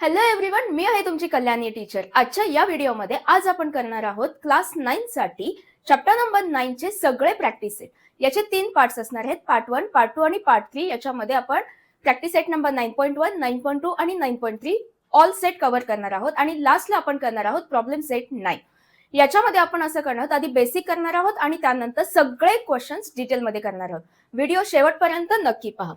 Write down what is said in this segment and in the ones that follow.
Hello everyone, मी आहे तुमची Kalyani teacher. आजच्या या व्हिडिओमध्ये आज आपण करणार आहोत क्लास 9 साठी चॅप्टर नंबर 9 चे सगळे प्रॅक्टिस सेट। याचे 3 पार्ट्स असणार आहेत, पार्ट 1, पार्ट 2 आणि पार्ट 3। याच्यामध्ये आपण प्रॅक्टिस सेट नंबर 9.1, 9.2 आणि 9.3 ऑल सेट कव्हर करणार आहोत आणि लास्टला आपण करणार आहोत प्रॉब्लेम सेट 9। याच्यामध्ये आपण असं करणार आहोत, आधी बेसिक करणार आहोत आणि त्यानंतर सगळे क्वेश्चन्स डिटेलमध्ये करणार आहोत। व्हिडिओ शेवटपर्यंत नक्की पहा।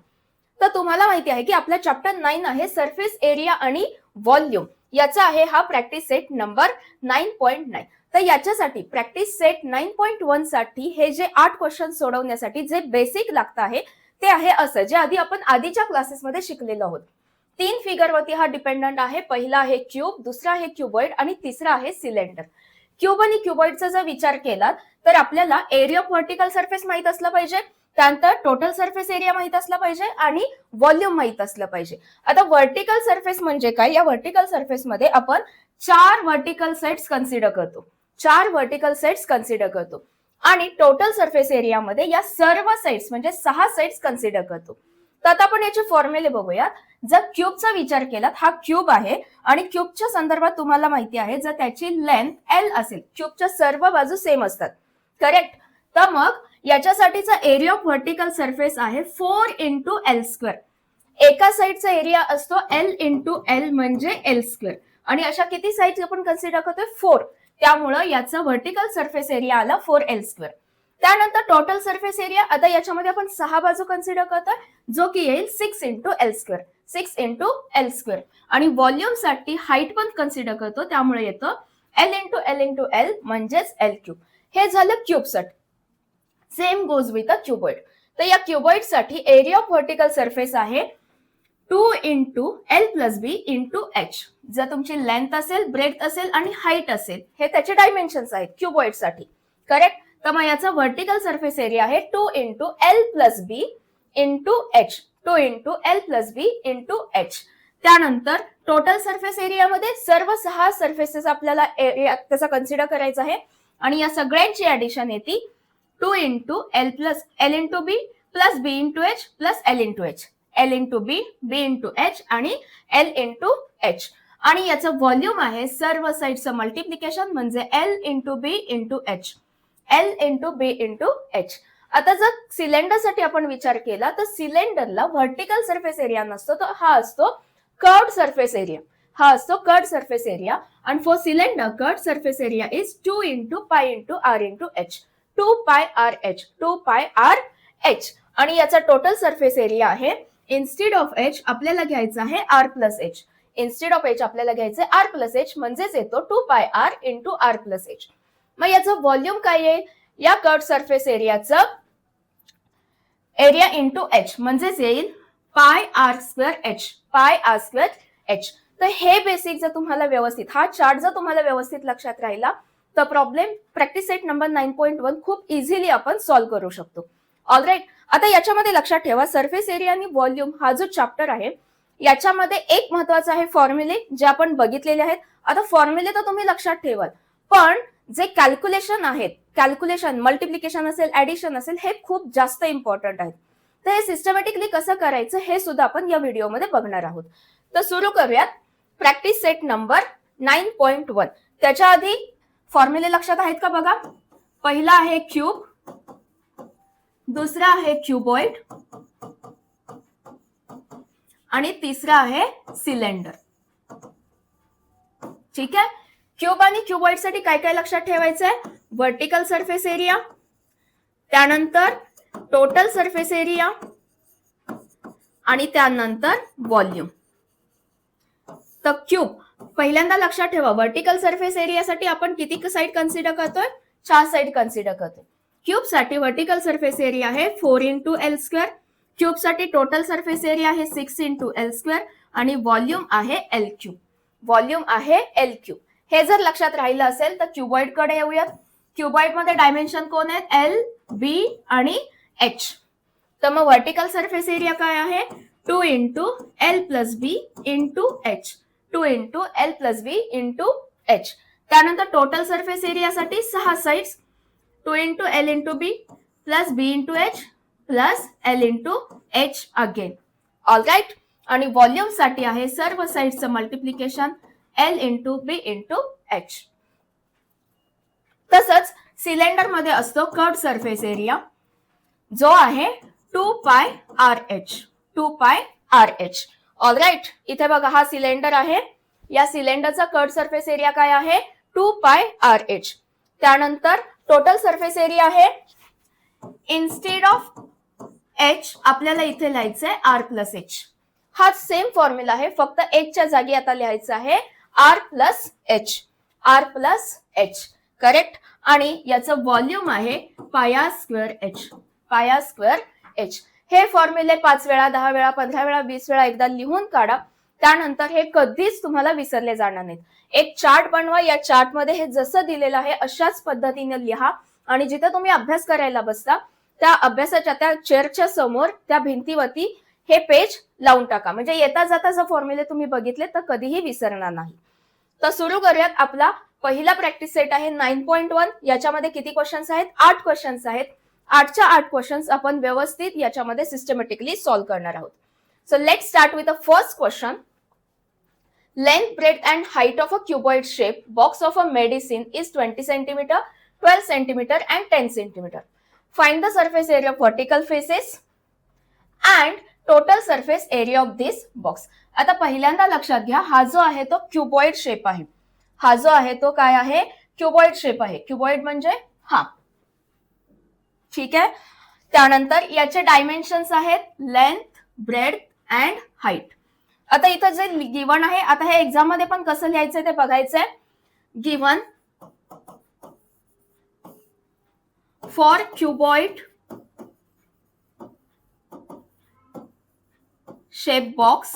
तर तुम्हाला माहिती आहे की आपला चॅप्टर 9 आहे सरफेस एरिया आणि व्हॉल्यूम। याचा आहे हा प्रॅक्टिस सेट नंबर 9.9। तर याच्यासाठी प्रॅक्टिस सेट 9.1 साठी हे जे 8 क्वेश्चन सोडवण्यासाठी जे बेसिक लागतं आहे ते आहे असं, जे आधी आपण आधीच्या क्लासेसमध्ये शिकलेलो आहोत। 3 फिगरवरती हा डिपेंडंट आहे। पहिला आहे क्यूब, दुसरा आहे क्यूबॉइड आणि तिसरा आहे सिलेंडर। क्यूब आणि क्यूबॉइडचा जर विचार केला तर आपल्याला एरिया ऑफ व्हर्टिकल सरफेस माहित असलं पाहिजे, त्यानंतर टोटल सरफेस एरिया माहित असला पाहिजे आणि व्हॉल्यूम माहित असलं पाहिजे। आता व्हर्टिकल सरफेस म्हणजे काय? या व्हर्टिकल सरफेस मध्ये आपण 4 व्हर्टिकल सेट्स कन्सिडर करतो, 4 व्हर्टिकल सेट्स कन्सिडर करतो आणि टोटल सरफेस एरिया मध्ये या सर्व सेट्स म्हणजे 6 सेट्स कन्सिडर करतो। तर आता आपण याचे फॉर्म्युले बघूया। जर क्यूबचा विचार केला, हा क्यूब आहे आणि क्यूबच्या संदर्भात तुम्हाला माहिती आहे जर त्याची लेंथ एल असेल, क्यूबच्या सर्व बाजू सेम असतात, करेक्ट? तर मग याच्यासाठीचा एरिया ऑफ व्हर्टिकल सरफेस आहे 4 इंटू एल स्क्वेअर। एका साइडचा एरिया असतो एल इंटू एल म्हणजे एल स्क्वेअर आणि अशा किती साइड्स आपण कन्सिडर करतोय? 4। त्यामुळे याचा व्हर्टिकल सरफेस एरिया आला 4 एल स्क्वेअर। त्यानंतर टोटल सरफेस एरिया, आता याच्यामध्ये आपण 6 बाजू कन्सिडर करतोय जो की येईल 6 into l square, 6 into l square. आणि व्हॉल्यूम साठी हाईट पण कन्सिडर करतो, त्यामुळे येतं एल इंटू एल म्हणजेच एल क्यूब। हे झालं क्यूब साठी। Same goes with a cuboid. तर या क्यूबॉइड साठी एरिया ऑफ व्हर्टिकल सरफेस आहे 2 into L plus B into H. जर तुमची लेंथ असेल, ब्रेथ असेल आणि हाईट असेल, हे त्याचे डायमेन्शन्स आहेत क्यूबॉइड साठी, करेक्ट? तर मग याचा व्हर्टिकल सरफेस एरिया आहे 2 into L plus B into H, 2 into L plus B into H. त्यानंतर टोटल सरफेस एरियामध्ये सर्व 6 सरफेसेस आपल्याला एरिया त्याचा कन्सिडर करायचा आहे आणि या सगळ्यांची ऍडिशन येते 2 into L plus L into B plus B into H plus L into H, L into B, B into H आणि एल इंटू एच। आणि याचं व्हॉल्यूम आहे सर्व साइडचं मल्टिप्लिकेशन म्हणजे L into B into H, L into B into H. आता जर cylinder साठी आपण विचार केला तर सिलेंडरला व्हर्टिकल सरफेस एरिया नसतो, तर हा असतो कर्व्ड सरफेस एरिया, हा असतो कर्व्ड सरफेस एरिया। आणि for cylinder curved surface area is 2 into pi into r into H, 2 pi r H, 2 pi r h. आणि याचा टोटल सरफेस एरिया आहे इन्स्टेड ऑफ एच आपल्याला घ्यायचा आहे r plus h, instead of h आपल्याला घ्यायचं आहे आर प्लस एच म्हणजेच येतो 2 pi R into R plus H. मग याचं व्हॉल्यूम काय येईल? या कर्व्ड सरफेस एरियाचं एरिया इंटू एच म्हणजेच येईल pi R square H, pi R square H. तर हे बेसिक जर तुम्हाला व्यवस्थित, हा चार्ट जर तुम्हाला व्यवस्थित लक्षात राहिला तर प्रॉब्लेम प्रॅक्टिस सेट नंबर 9.1 खूप इझिली आपण सॉल्व्ह करू शकतो। ऑलराईट, आता याच्यामध्ये लक्षात ठेवा सरफेस एरिया आणि व्हॉल्यूम हा जो चॅप्टर आहे याच्यामध्ये एक महत्वाचं आहे फॉर्म्युले जे आपण बघितलेले आहेत। आता फॉर्म्युले तर तुम्ही लक्षात ठेवाल, पण जे कॅल्क्युलेशन आहेत, कॅल्क्युलेशन मल्टिप्लिकेशन असेल, ऍडिशन असेल, हे खूप जास्त इम्पॉर्टंट आहेत। तर हे सिस्टमॅटिकली कसं करायचं हे सुद्धा आपण या व्हिडिओमध्ये बघणार आहोत। तर सुरू करूयात प्रॅक्टिस सेट नंबर 9.1। त्याच्या आधी फॉर्म्युले लक्षात आहेत का बघा? पहिला आहे क्यूब, दुसरा आहे क्यूबॉइड आणि तिसरा आहे सिलेंडर, ठीक आहे? क्यूब आणि क्यूबॉइड साठी काय काय लक्षात ठेवायचं आहे? व्हर्टिकल सरफेस एरिया, त्यानंतर टोटल सरफेस एरिया आणि त्यानंतर व्हॉल्यूम। तर क्यूब पहिल्यांदा लक्षात ठेवा, व्हर्टिकल सरफेस एरियासाठी आपण किती साइड कन्सिडर करतोय? 4 साइड कन्सिडर करतोय। क्यूब साठी व्हर्टिकल सरफेस एरिया आहे 4 इंटू एल स्क्वेअर, क्यूब साठी टोटल सरफेस एरिया आहे 6 इंटू एल स्क्वेअर आणि व्हॉल्यूम आहे एल क्यूब, व्हॉल्यूम आहे एल क्यूब। हे जर लक्षात राहिलं असेल तर क्यूबॉइड कडे येऊयात। क्यूबॉइड मध्ये डायमेन्शन कोण आहेत? एल, बी आणि एच। तर मग व्हर्टिकल सरफेस एरिया काय आहे? 2 into L plus B into H, 2 into L plus B into H. त्यानंतर टोटल सरफेस एरियासाठी 6 sides, 2 into L into B plus B into H plus L into H again. All right, आणि volume साठी आहे सर्व साइडचं multiplication L into B into H. तसंच cylinder मध्ये असतो कर्व्ड सरफेस एरिया जो आहे 2 pi r H. 2 pi r H. All right, इथे बघा हा सिलेंडर आहे. या सिलेंडरचा कर्व्ड सरफेस एरिया काय आहे 2 पाय आर एच. त्यानंतर टोटल सरफेस एरिया आहे इन्स्टेड ऑफ एच आपल्याला इथे लिहायचंय आर प्लस एच. हा सेम फॉर्म्युला आहे, फक्त एचच्या जागी आता लिहायचं आहे r plus h. R plus h correct. आणि याचं व्हॉल्यूम आहे pi square h. Pi square h. हे फॉर्म्युले 5 वेळा 10 वेळा 15 वेळा 20 वेळा एकदा लिहून काढा. त्यानंतर हे कधीच तुम्हाला विसरले जाणार नाहीत. एक चार्ट बनवा. या चार्ट मध्ये हे जसं दिलेलं आहे अशाच पद्धतीने लिहा. आणि जिथे तुम्ही अभ्यास करायला बसता त्या अभ्यासाच्या त्या चेअरच्या समोर त्या भिंतीवरती हे पेज लावून टाका. म्हणजे येता जाता जर फॉर्म्युले तुम्ही बघितले तर कधीही विसरणार नाही. तर सुरू करूयात. आपला पहिला प्रॅक्टिस सेट आहे 9.1. याच्यामध्ये किती क्वेश्चन्स आहेत 8 क्वेश्चन्स आहेत. 8च्या 8 क्वेश्चन्स आपण व्यवस्थित याच्यामध्ये सिस्टमॅटिकली सॉल्व्ह करणार आहोत. So let's start with the first question. Length, breadth and height of a cuboid shape box of a medicine is 20 cm, 12 cm and 10 cm. Find the surface area of vertical faces and total surface area of this box. आता पहिल्यांदा लक्षात घ्या हा जो आहे तो cuboid shape आहे. हा जो आहे तो काय आहे क्युबॉइड शेप आहे. क्युबॉइड म्हणजे हा, ठीक आहे. त्यानंतर याचे डायमेन्शन्स आहेत लेंथ, ब्रेड्थ अँड हाईट. आता इथं जे गिवन आहे, आता हे एक्झाम मध्ये पण कसं लिहायचंय ते बघायचंय. Given for cuboid shape box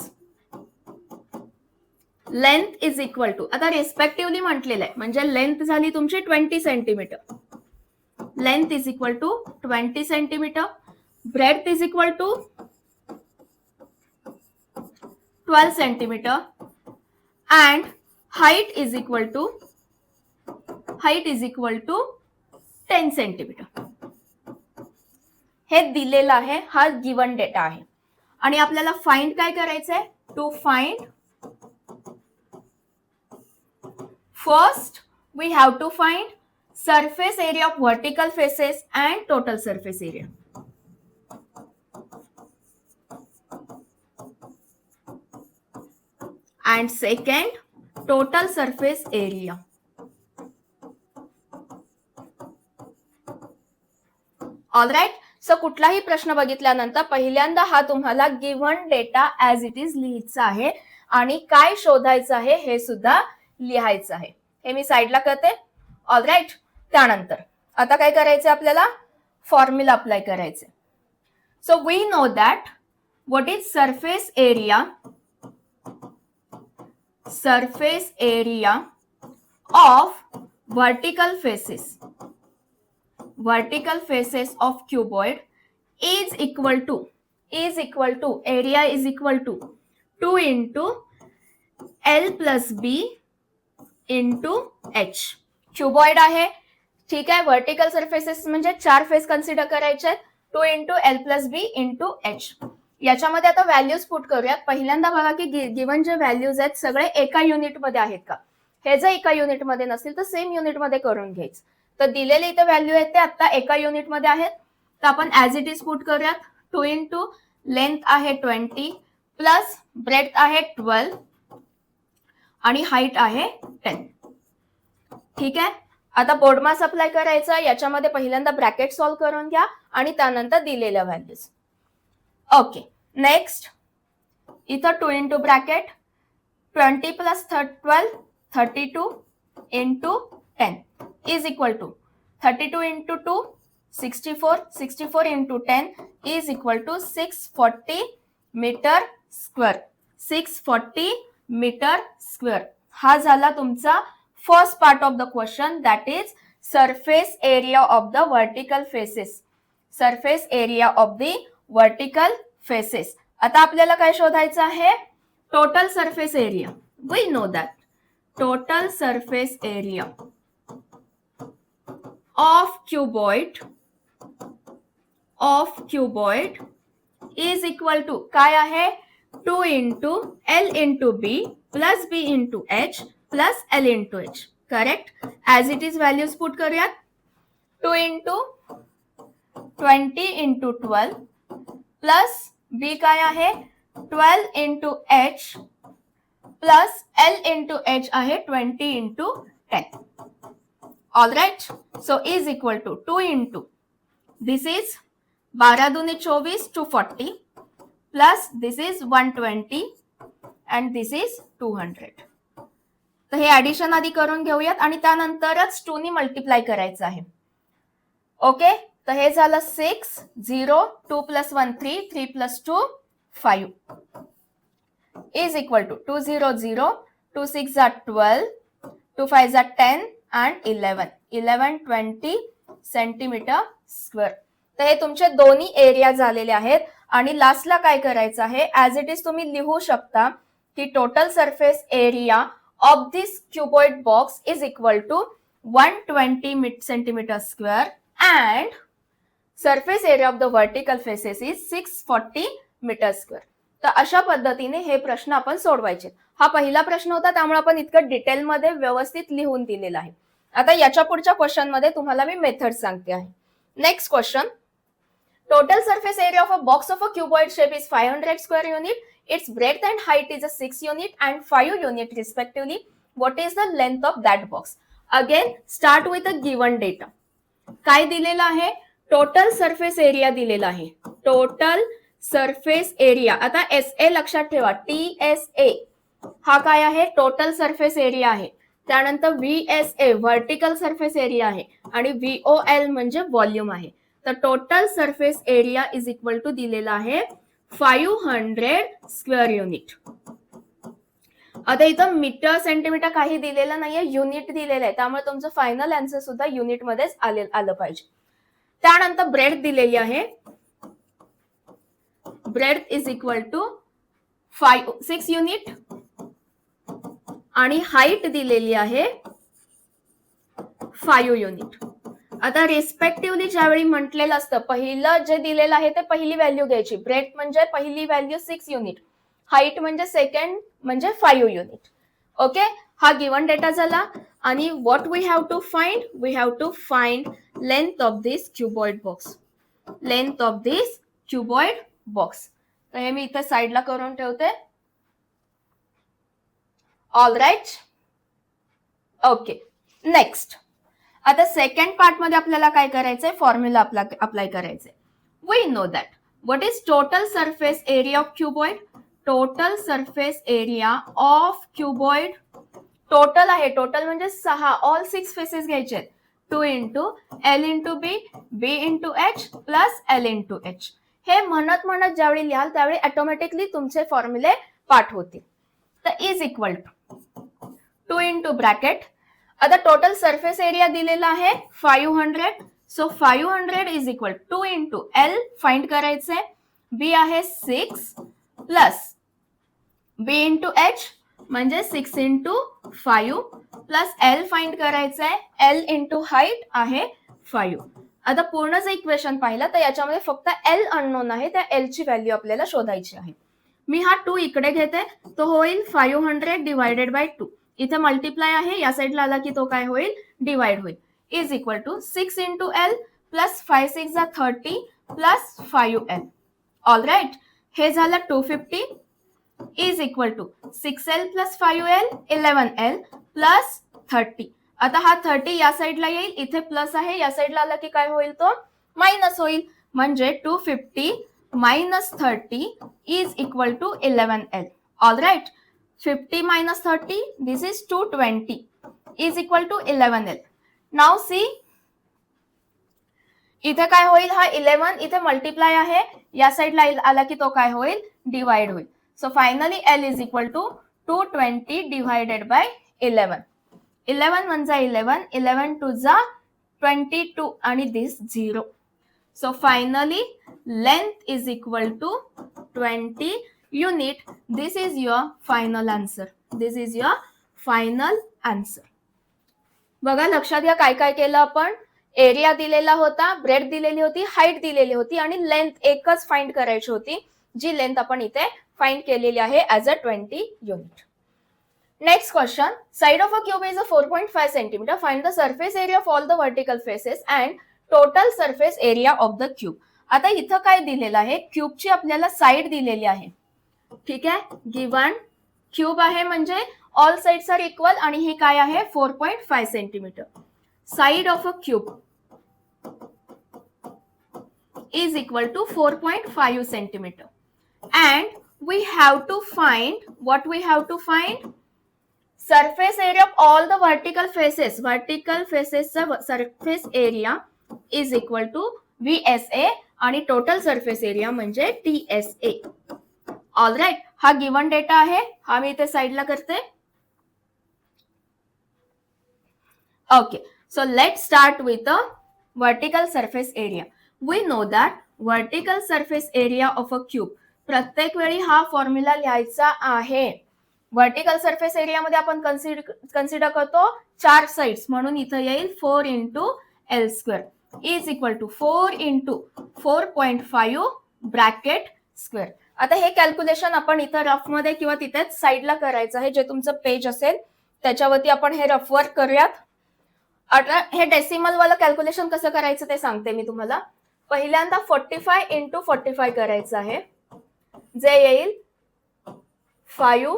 length is equal to, आता रेस्पेक्टिव्हली म्हटलेलं आहे म्हणजे लेंथ झाली तुमची 20 centimetre. Length is equal to 20 centimetre. Breadth is equal to 12 centimeter and height is equal to 10 centimeter. हे दिलेलं आहे, हा गिवन डेटा आहे. आणि आपल्याला फाइंड काय करायचंय to find first we have to find surface area of vertical faces and total surface area. And second, total surface area. Alright, so कुठलाही प्रश्न बघितल्यानंतर पहिल्यांदा हा तुम्हाला given data as it is लिहायचा आहे आणि काय शोधायचं आहे हे सुद्धा लिहायचं आहे. हे मी साइडला करते. ऑलराईट, त्यानंतर आता काय करायचं आपल्याला फॉर्म्युला अप्लाय करायचे. So we know that what is surface area. Surface area of vertical faces of cuboid is equal to area is equal to 2 into L plus B into H. Cuboid आहे, ठीक आहे. Vertical surfaces म्हणजे 4 face consider करायचे. 2 into L plus B into H. याच्यामध्ये आता values put करूयात. पहिल्यांदा बघा की गिवन जे व्हॅल्यूज आहेत सगळे एका युनिट मध्ये आहेत का. हे जर एका युनिट मध्ये नसेल तर सेम युनिट मध्ये करून घ्यायचं. तर दिलेले इथे व्हॅल्यू आहेत ते आता एका युनिट मध्ये आहेत. तर आपण ऍज इट इज पुट करूयात. 2 into लेंथ आहे 20 प्लस ब्रेड्थ आहे 12 आणि हाईट आहे 10. ठीक आहे. आता बोर्ड मास अप्लाय करायचा. याच्यामध्ये पहिल्यांदा ब्रॅकेट सॉल्व्ह करून घ्या आणि त्यानंतर दिलेल्या व्हॅल्यूज. ओके, नेक्स्ट इथं 2 into bracket 20 plus 12 32 into 10 is equal to 32 into 2 64 64 into 10 is equal to 640 meter square. 640 meter square. हा झाला तुमचा first part of the question, that is surface area of the vertical faces. Surface area of the vertical faces. आता आपल्याला काय शोधायचं आहे total surface area. We know that total surface area of cuboid is equal to काय आहे 2 into L into B plus B into H plus L into H. Correct? As it is values put करूयात. 2 into 20 into 12 plus B काय आहे 12 into H plus L into H आहे 20 into 10. Alright, so is equal to 2 into this is 12 दूनी 24 240 plus this is 120 and this is 200. तर हे addition आधी करून घेऊयात आणि त्यानंतरच 2 नी मल्टिप्लाय करायचं आहे. ओके, तर हे झालं 6 0 2 plus 1 3 3 plus 2 5 is equal to 2 0 0 2 6 are 12 2 5 are 10 and 11 20 centimetre square. तर हे तुमचे दोन्ही एरिया झालेले आहेत आणि लास्टला काय करायचं आहे ऍज इट इज तुम्ही लिहू शकता की total surface area of this cuboid box is equal to 120 centimetre square and surface area of the vertical faces is 640 metre square. तर अशा पद्धतीने हे प्रश्न आपण सोडवायचे. हा पहिला प्रश्न होता त्यामुळे आपण इतकं डिटेल मध्ये व्यवस्थित लिहून दिलेला आहे. आता याच्या पुढच्या क्वेश्चन मध्ये तुम्हाला मी मेथड सांगते आहे. Next question, total surface area of a box of a cuboid shape is 500 square unit. Its breadth and height is a 6 unit and 5 unit respectively. What is the length of that box? Again, start with a given data. काय दिलेला आहे total surface area दिलेला आहे. Total surface area, आता SA लक्षात ठेवा, TSA हा काय आहे टोटल सरफेस एरिया आहे. त्यानंतर VSA व्हर्टिकल सरफेस एरिया आहे आणि VOL म्हणजे व्हॉल्यूम आहे. तर total surface area is equal to दिलेला आहे 500 स्क्वेअर युनिट. आता इथं मीटर सेंटीमीटर काही दिलेलं नाहीये, युनिट दिलेलं आहे, त्यामुळे तुमचं फायनल आन्सर सुद्धा युनिट मध्येच आलं पाहिजे. त्यानंतर ब्रेड दिलेली आहे, breadth is equal to 6 unit आणि हाईट दिलेली आहे 5 युनिट. आता रिस्पेक्टिव्हली ज्यावेळी म्हटलेलं असतं पहिलं जे दिलेलं आहे ते पहिली व्हॅल्यू घ्यायची. ब्रेड म्हणजे पहिली व्हॅल्यू 6 युनिट, हाईट म्हणजे सेकंड म्हणजे 5 युनिट. ओके, हा गिवन डेटा झाला. आणि what we have to find, we have to find length of this cuboid box. Length of this cuboid box. तर हे मी इथे साइडला करून ठेवते. All right, okay. नेक्स्ट, आता सेकंड पार्ट मध्ये आपल्याला काय करायचंय, फॉर्म्युला अप्लाय करायचंय. We know that what is total surface area of cuboid. Total surface area of cuboid, total आहे, टोटल म्हणजे 6, ऑल 6 फेसेस घ्यायचे. 2 into L into B, B into H plus L into H. हे म्हणत ज्यावेळी लिहाल त्यावेळी automatically तुमचे फॉर्म्युले पाठ होतील. तर is equal to 2 into bracket. आता टोटल सरफेस एरिया दिलेला आहे 500. So 500 is equal 2 into L find करायचंय, बी आहे 6 प्लस बी इंटू एच म्हणजे 6 इंटू 5 प्लस L फाइंड करायचंय, L इंटू हाईट आहे 5. आता पूर्ण जर इक्वेशन पाहिलं तर याच्यामध्ये फक्त L अननोन आहे, त्या L ची व्हॅल्यू आपल्याला शोधायची आहे. मी हा 2 इकडे घेते, तो होईल 500 डिवायडेड बाय 2. इथे मल्टिप्लाय आहे, या साईडला आला की तो काय होईल डिवाइड होईल. Is equal to 6 into L plus 5 6 30 plus 5L. All right, हे झालं 250 is equal to 6L plus 5L 11L plus 30. आता हा 30 या साईडला येईल, इथे प्लस आहे, या साईडला आला की काय होईल तो मायनस होईल. म्हणजे 250 minus 30 is equal to 11L. All right, 50 minus 30, this is 220 is equal to 11L. Now see, इथे काय होईल, हा 11 इथे मल्टिप्लाय आहे, या साइडला आला की तो काय होईल डिवाइड होईल. So finally L is equal to 220 divided by 11. 11 1 जा 11, 11 2 जा 22 आणि this 0. So finally length is equal to 20 unit. This is your final answer. This is your final answer. बघा लक्षात घ्या काय काय केलं आपण. एरिया दिलेला होता, ब्रेड दिलेली होती, हाईट दिलेली होती आणि लेंथ एकच फाइंड करायची होती, जी लेंथ आपण इथे फाइंड केलेली आहे as a 20 unit. Next question, side of a cube is a 4.5 centimetre. Find the surface area of all the vertical faces and total surface area of the cube. आता इथं काय दिलेलं आहे, क्यूबची आपल्याला साइड दिलेली आहे. ठीक आहे, गिवन क्यूब आहे म्हणजे ऑल साइड्स आर इक्वल आणि हे काय आहे 4.5 centimetre. Side of a cube is equal to 4.5 centimeter and we have to find what we have to find surface area of all the vertical faces surface area is equal to VSA आणि total surface area म्हणजे TSA. All right, हा given data आहे, हा मी इथे साइडला करते. Okay, so let's start with the vertical surface area. We know that vertical surface area of a cube. प्रत्येक वेळी हा फॉर्म्युला लिहायचा आहे. वर्टिकल सरफेस एरिया मध्ये आपण कन्सिडर करतो 4 साइड्स, म्हणून इथं येईल 4 into l square is equal to 4 into 4.5 bracket square. आता हे कॅल्क्युलेशन आपण इथं रफ मध्ये किंवा तिथेच साइडला करायचं आहे. जे तुमचं पेज असेल त्याच्यावरती आपण हे रफ वर्क करूयात. आता हे डेसिमल वाला कॅल्क्युलेशन कसं करायचं ते सांगते मी तुम्हाला. पहिल्यांदा 45 इंटू 45 करायचं आहे, जे येईल 5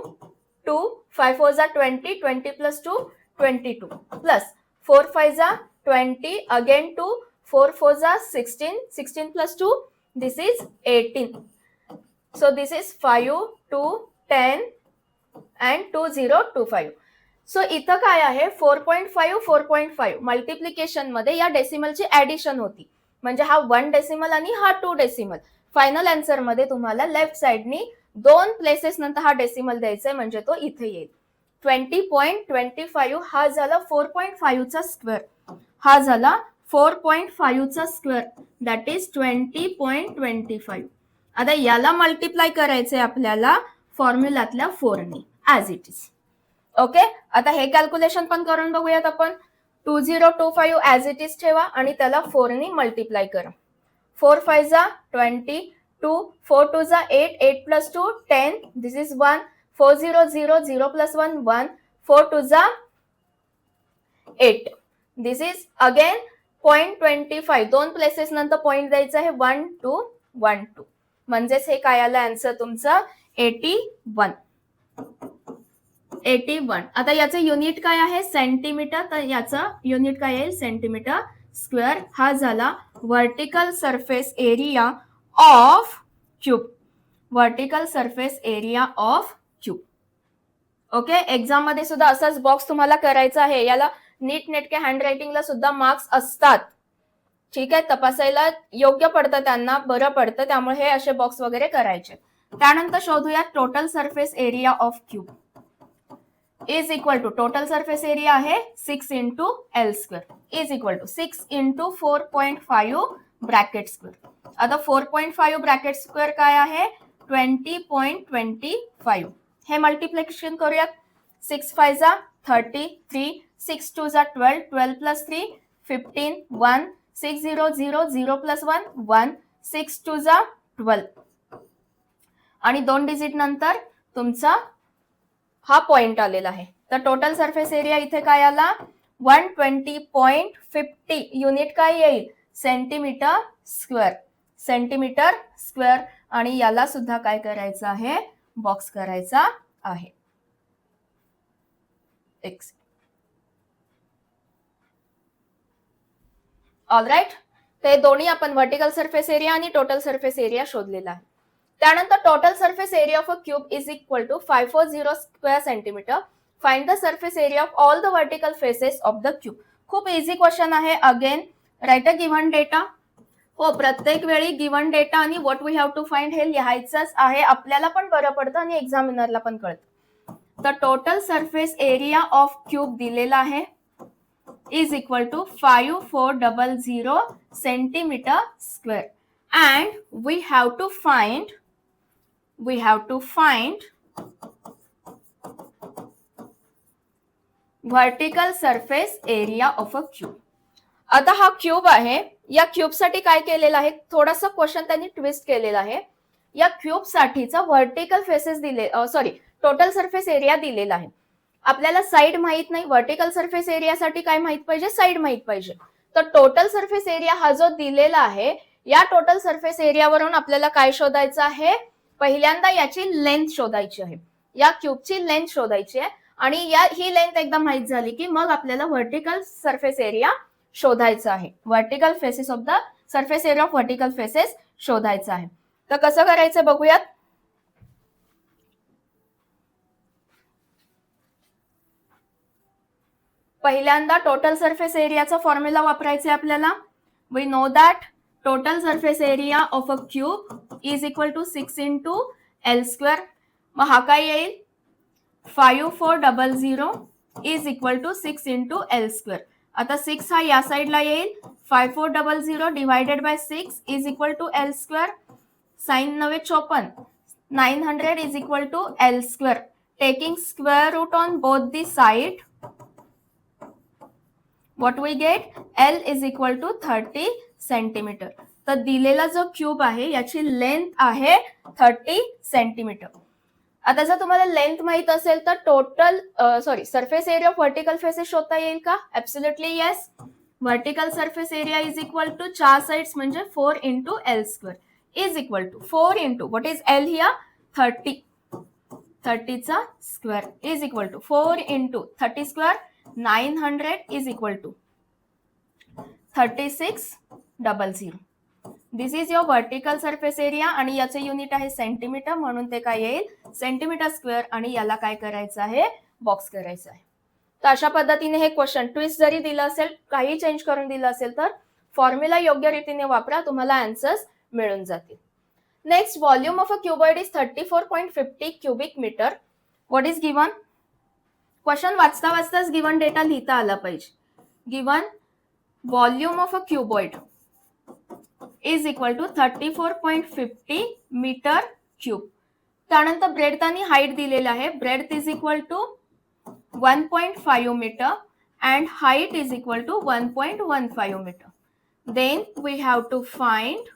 2 5 4 जा 20 20 प्लस 2 22 प्लस 4 5 जा 20 अगेन 2 4 4 जा 16 16 plus 2 this is 18. So this is 5 2 10 and 2 0 2 5. So इथं काय आहे 4.5 4.5 मल्टिप्लिकेशन मध्ये या डेसिमलची ऍडिशन होती, म्हणजे हा 1 डेसिमल आणि हा 2 डेसिमल. फायनल आन्सर मध्ये तुम्हाला लेफ्ट साइडनी 2 प्लेसेस नंतर हा डेसिमल द्यायचा आहे, म्हणजे तो इथे येईल 20.25. हा झाला 4.5 चा स्क्वेअर, हा झाला 4.5 चा स्क्वेअर, दॅट इज 20.25. आता याला मल्टिप्लाय करायचंय आपल्याला फॉर्म्युलातल्या 4 ने ऍज इट इज. ओके, आता हे कॅल्क्युलेशन पण करून बघूयात आपण. 2025 ऍज इट इज ठेवा आणि त्याला 4 ने मल्टिप्लाय करा. 4 5 जा 20 2 4 2 जा 8 8 प्लस 2 10 दिस इज 1 4 0 0 0 प्लस 1 1 4 2 जा 8 दिस इज अगेन 0.25. 2 प्लेसेस नंतर पॉइंट द्यायचं आहे 1 2 1 2, म्हणजेच हे काय आलं आन्सर तुमचं 81. आता याचं युनिट काय आहे सेंटीमीटर, तर याचं युनिट काय येईल सेंटीमीटर स्क्वेअर. हा झाला vertical surface area of cube. Vertical surface area of cube. Okay, exam मध्ये सुद्धा असाच बॉक्स तुम्हाला करायचा आहे. याला नीट नेटके हँड रायटिंगला सुद्धा मार्क्स असतात. ठीक आहे, तपासायला योग्य पडतं, त्यांना बरं पडतं, त्यामुळे हे असे बॉक्स वगैरे करायचे. त्यानंतर शोधूया total surface area of cube is equal to total surface area आहे 6 into l square is equal to 6 into 4.5 bracket square. आता 4.5 ब्रॅकेट स्क्वेअर काय आहे 20.25. हे मल्टिप्लिकेशन करूयात. 6 5 जा 33 6 2 जा 12 12 प्लस 3 15 1 6 0 0 0 प्लस 1 1 6 2 जा 12 आणि 2 डिजिट नंतर तुमचा हा पॉइंट आलेला आहे. तर टोटल सरफेस एरिया इथे काय आला 120.50. युनिट काय येईल सेंटीमीटर स्क्वेअर. सेंटीमीटर स्क्वेअर आणि याला सुद्धा काय करायचं आहे बॉक्स करायचा आहे. ऑलराईट, ते दोन्ही आपण वर्टिकल सरफेस एरिया आणि टोटल सरफेस एरिया शोधलेला आहे. त्यानंतर total surface area of a cube is equal to 540 square centimetre. Find the surface area of all the vertical faces of the cube. खूप इझी क्वेश्चन आहे. Again write a given data. हो, प्रत्येक वेळी given data आणि what we have to find हे लिहायचंच आहे. आपल्याला पण बरं पडतं आणि एक्झामिनरला पण कळतं. तर total surface area of cube दिलेला आहे is equal to 5400 centimetre square and we have to find vertical surface area of a cube. आता हा क्यूब आहे. या क्यूब साठी काय केलेलं आहे थोडासा क्वेश्चन त्यांनी ट्विस्ट केलेला आहे. या क्यूब साठीचा व्हर्टिकल फेसेस दिले टोटल सरफेस एरिया दिलेला आहे. आपल्याला साइड माहित नाही, व्हर्टिकल सरफेस एरियासाठी काय माहित पाहिजे, साइड माहित पाहिजे. तर टोटल सरफेस एरिया हा जो दिलेला आहे, या टोटल सरफेस एरियावरून आपल्याला काय शोधायचं आहे, पहिल्यांदा याची लेंथ शोधायची आहे, या क्यूबची लेंथ शोधायची आहे. आणि ही लेंथ एकदा माहित झाली की मग आपल्याला व्हर्टिकल सरफेस एरिया शोधायचा आहे, vertical faces of the surface area of vertical faces शोधायचा आहे. तर कसं करायचं बघूयात. पहिल्यांदा टोटल सरफेस एरियाचा फॉर्म्युला वापरायचा आपल्याला. We know that total surface area of a cube is equal to 6 into L square. मग हा काय येईल, 5400 is equal to 6 into L square. आता 6 हा या साइडला येईल, 5400 divided by 6 is equal to L square. Sign 954, 900 is equal to L square. Taking square root on both the side, what we get, L is equal to 30 centimetre. तर दिलेला जो cube आहे याची लेंथ आहे 30 सेंटीमीटर. आता जर तुम्हाला length माहित असेल तर total surface area of vertical faces शोधता येईल का? Absolutely yes. Vertical surface area is equal to 4 sides म्हणजे 4 into L square is equal to 4 into what is L here, 30. 30 चा square is equal to 4 into 30 square, 900 is equal to 3600. This is your vertical surface area आणि याचे unit आहे centimetre, म्हणून ते काय येईल, centimetre square. आणि याला काय करायचं आहे, बॉक्स करायचं आहे. तर अशा पद्धतीने हे क्वेश्चन ट्विस्ट जरी दिलं असेल, काही चेंज करून दिलं असेल तर फॉर्म्युला योग्य रीतीने वापरा, तुम्हाला आन्सर्स मिळून जातील. Next, volume of a cuboid is 34.50 cubic metre. What is given? Question वाचता वाचताच गिवन डेटा लिहिता आला पाहिजे. Given volume of a cuboid is equal to 34.50 metre cube. त्यानंतर ब्रेड्थ आणि हाईट दिलेला आहे. Breadth is equal to 1.5 metre and height is equal to 1.15 meter. Then we have to find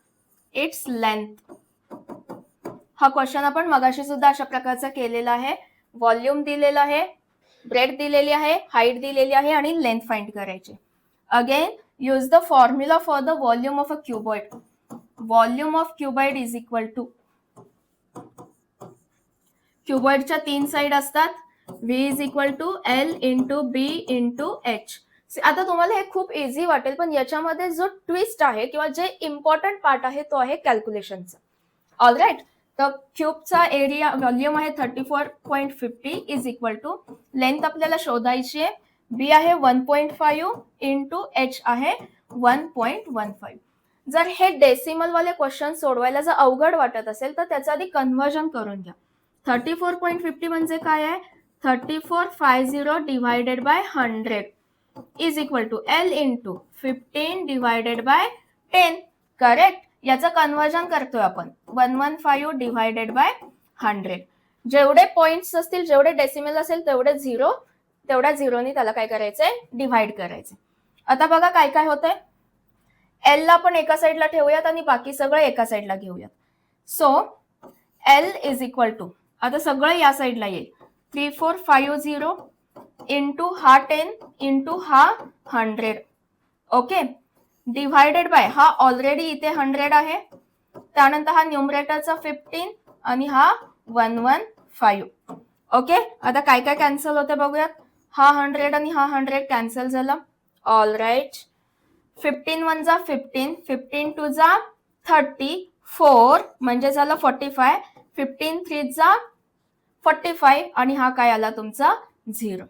its length. हा question आपण मगाशी सुद्धा अशा प्रकारचा केलेला आहे. व्हॉल्यूम दिलेला आहे, ब्रेड्थ दिलेली आहे, हाईट दिलेली आहे आणि लेंथ फाइंड करायची. Again use the formula for the volume of a cuboid. Volume of cuboid is equal to, क्युबॉइडच्या 3 साइड असतात, V is equal to L into B into H. आता तुम्हाला हे खूप इझी वाटेल, पण याच्यामध्ये जो ट्विस्ट आहे किंवा जे इम्पॉर्टंट पार्ट आहे तो आहे कॅल्क्युलेशनचा. ऑलराईट. तर क्यूबचा एरिया व्हॉल्यूम आहे 34.50 इज इक्वल टू, लेंथ आपल्याला शोधायची आहे, B आहे 1.5 इंटू H आहे 1.15. जर हे डेसिमल वाले क्वेश्चन सोडवायला जर अवघड वाटत असेल तर त्याचं आधी कन्व्हर्जन करून घ्या. 34.50 म्हणजे काय आहे, 3450 divided by 100 is equal to L into 15 divided by 10. Correct. याचं कन्व्हर्जन करतोय आपण, 115 डिवायडेड बाय 100. जेवढे पॉइंट्स असतील, जेवढे डेसिमल असेल तेवढ्या झिरोनी त्याला काय करायचंय, डिवाइड करायचंय. आता बघा काय काय होतंय. L ला आपण एका साइडला ठेवूयात आणि बाकी सगळं एका साइडला घेऊयात. So L is equal to, आता सगळं या साइडला येईल, 3450 इंटू हा 10 इंटू हा 100. ओके. डिवायडेड बाय, हा ऑलरेडी इथे 100 आहे, त्यानंतर हा न्यूमरेटरचा 15 आणि हा 115. ओके. आता काय काय कॅन्सल होते बघूयात. हा 100 आणि हा 100 कॅन्सल झाला. All right. 15 1 जा 15, 15 2 जा 34 म्हणजे झालं 45, 15 3 जा 45 आणि हा काय आला तुमचा 0.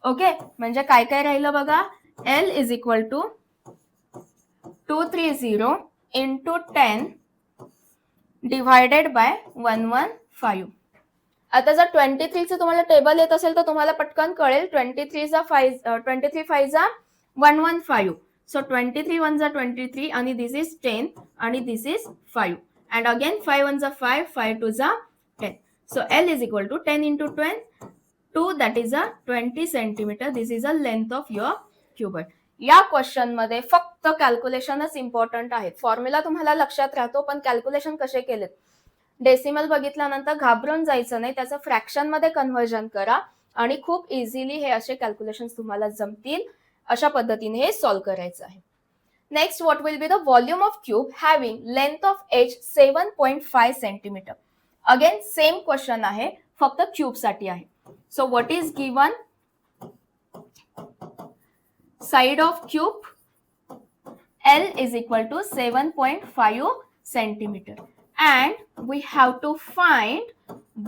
ओके. म्हणजे काय काय राहिलं बघा, L is equal to 230 into 10 divided by 115. आता जर 23चं तुम्हाला टेबल येत असेल तर तुम्हाला पटकन कळेल. 23 5 जा 115. सो 23 1 जा 23 आणि दिस इज 10 आणि दिस इज 5 अँड अगेन 5 1 जा 5, 5 2 जा 10. So L is equal to 10 into 2, that is a 20 centimeter. This is a length of your cuboid. या क्वेश्चन मध्ये फक्त कॅल्क्युलेशनच इम्पॉर्टंट आहे. फॉर्म्युला तुम्हाला लक्षात राहतो, पण कॅल्क्युलेशन कसे केलेत डेसिमल बघितल्यानंतर घाबरून जायचं नाही, त्याचं फ्रॅक्शन मध्ये कन्व्हर्जन करा आणि खूप इझिली हे असे कॅल्क्युलेशन्स तुम्हाला जमतील. अशा पद्धतीने हे सॉल्व्ह करायचं आहे. Next, what will be the volume of cube having length of edge 7.5 centimetre. Again same question आहे, फक्त क्यूब साठी आहे. So what is given? Side of cube L is equal to 7.5 centimeter and we have to find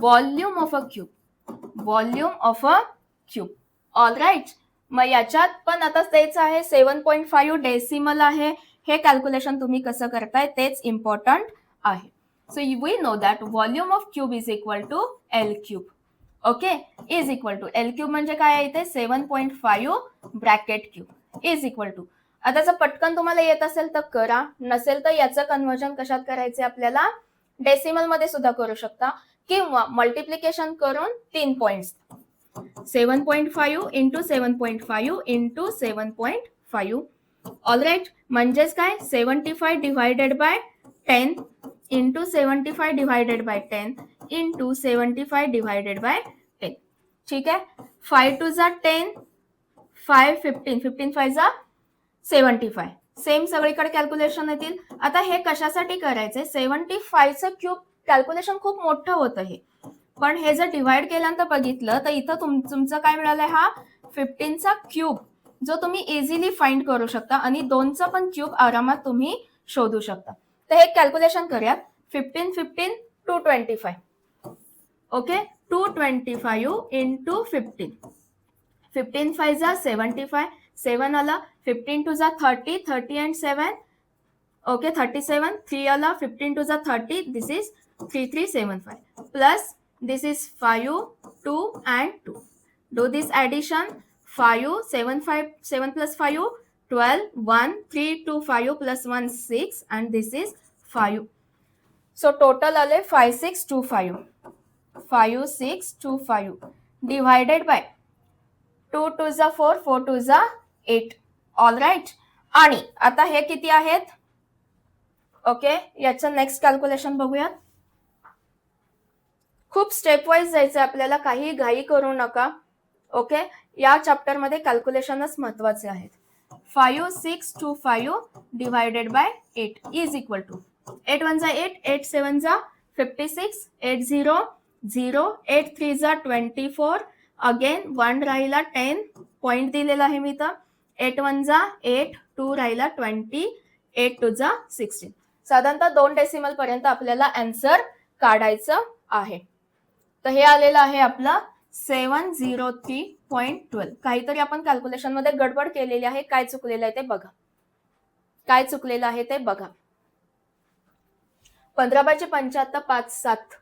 volume of a cube. Volume of a cube. All right. मग याच्यात पण आता तेच आहे, 7.5 डेसिमल आहे. हे कॅल्क्युलेशन तुम्ही कसं करताय तेच इम्पॉर्टंट आहे. So we know that volume of cube is equal to L cube. Okay, is equal to L cube म्हणजे काय आहे इथे 7.5 bracket cube is equal to. आता जर पटकन तुम्हाला येत असेल तर करा, नसेल तर याचं कन्व्हर्जन कशात करायचे आपल्याला? डेसिमल मध्ये सुद्धा करू शकता किंवा मल्टिप्लिकेशन करून 3 पॉइंट्स 7.5 इंटू 7.5 इंटू 7.5. ऑलराईट, म्हणजेच काय 75 divided by 10 into 75 divided by 10 into 75 divided by 10. ठीक आहे. 5 टू जा 10, 5 15, 15 5 जा 75. सेम सगळीकडे कॅल्क्युलेशन येतील. आता हे कशासाठी करायचंय? 75चं क्यूब कॅल्क्युलेशन खूप मोठं होतं हे, पण हे जर डिवाइड केल्यानंतर बघितलं तर इथं तुमचं काय मिळालंय? हा 15चा क्यूब, जो तुम्ही इझिली फाइंड करू शकता आणि 2चा पण क्यूब आरामात तुम्ही शोधू शकता. तर हे कॅल्क्युलेशन करूयात. 15 15 225. Okay, 225 into 15. 15 5 जा 75, 7 आला. 15 टू जा 30, 30 and 7. ओके, 37. 3 आला. 15 टू जा 30, दिस is 3375 plus this is 5, 2 and 2. Do this addition. 5, 7, 5, 7 plus 5, 12, 1, 3, 2, 5 plus 1, 6 and this is 5. So total आले 5625. 5625 divided by 2 2 जा 4, 4 2 जा 8. All right. आणि आता हे किती आहेत? ओके, याचं नेक्स्ट कॅल्क्युलेशन बघूयात. खूप स्टेप वाईज जायचं आपल्याला, काही घाई करू नका. ओके, या चॅप्टर मध्ये कॅल्क्युलेशनच महत्वाचे आहेत. 5625 divided by 8 is equal to 8 1 जा 8, 8 7 जा 56, 8 0 0, 8 3 जा 24. अगेन 1 राहिला 10, पॉइंट दिलेला आहे मी तर. 8 1 जा 8, 2 राहिला 20, 8 2 जा 16. साधारणतः 2 डेसिमल पर्यंत आपल्याला आन्सर काढायचं आहे. तर हे आलेलं आहे आपलं 703.12. काहीतरी आपण कॅल्क्युलेशन मध्ये गडबड केलेली आहे. काय चुकलेलं आहे ते बघा. काय चुकलेलं आहे ते बघा. 15 बाय 75 5 7